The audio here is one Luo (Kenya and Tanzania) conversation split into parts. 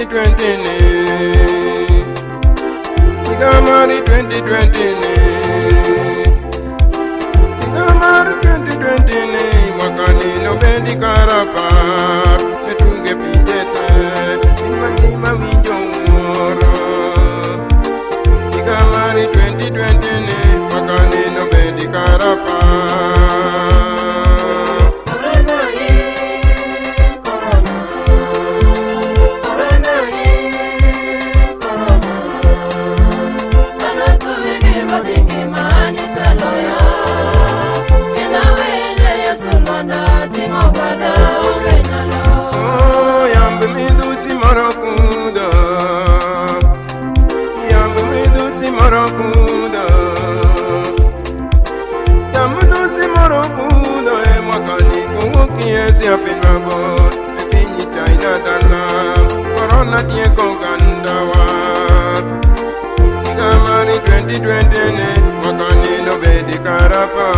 2020 ni Igamari 2020 ni Igamari 2020 ni Mwakani nobendi karapa Metunge pijete Ima winjo ngoro Igamari 2020 ni Mwakani nobendi karapa Corona tieko gandawa Igamari 2020 ne Mwakani nobedi karapa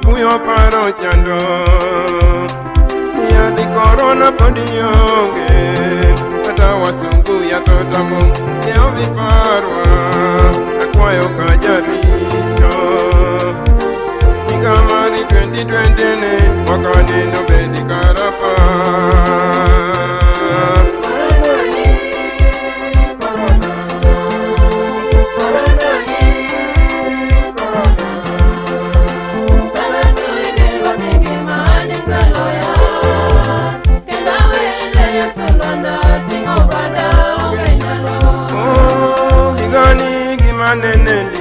Kuyo paro chando Ya di corona podi yonge Kata wasungu ya totamo Ya viparwa Akwayo kajarito Igamari 2020 ne Wakani nobedi karapa Neneli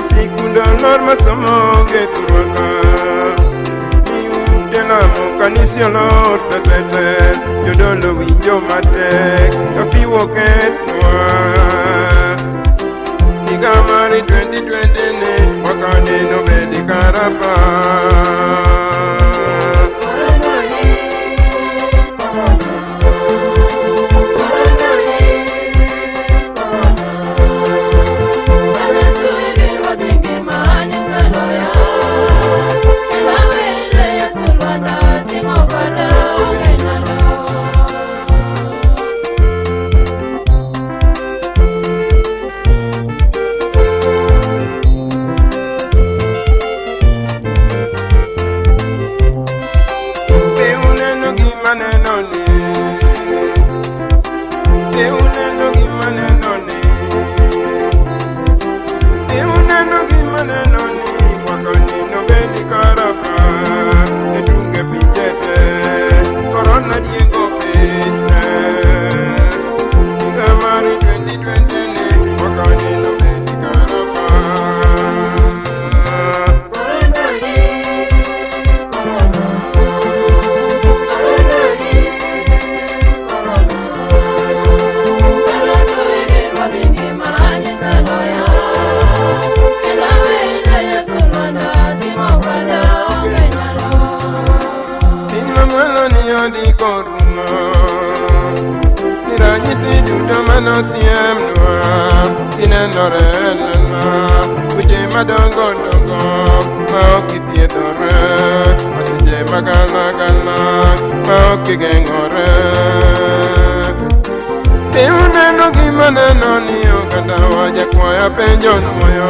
Sikunda norma samoge turwaka Niudela mokanisio lor pepete Jodolo winjo matek Kafiwo ketwa Igamari 2020 ne Wakani nobedi karapa Di coruna Tiranyisi jutamana siem noa Tinendorena Uje madongo dongo Maoki piedore Masije magala gala Maoki gengore Tiuneno gimane noni Okata waje kwaya penjo noyo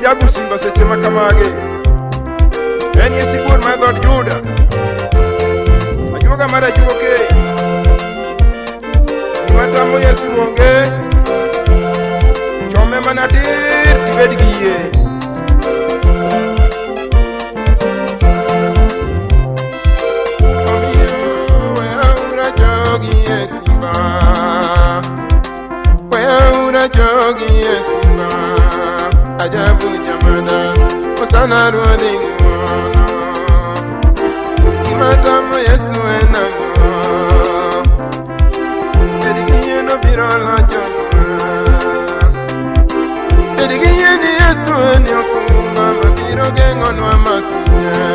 Jabu simba sechema kamage Eni esikur magod juda Ajuga mara jugo ke Imata ibed gi yie. Omiyo weyauru jogi e simba, weyauru jogi e simba. Ajabu jamada osana ruodhi ng'uono, gimatamo Yesu en ang'o? Bed gi yie nobiro lochonwa, bed gi yie ni Yesu en okumba mabiro geng'onwa masira.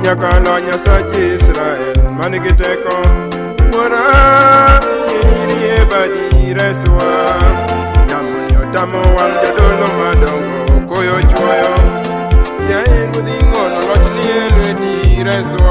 Nyakalo Nyasaye Israel manigi teko, Wuora irie badi reswa, yamo tamo wal jodolo madongo koyo chwoyo, yae ruodhi ng'wono lochni e lweti reswa.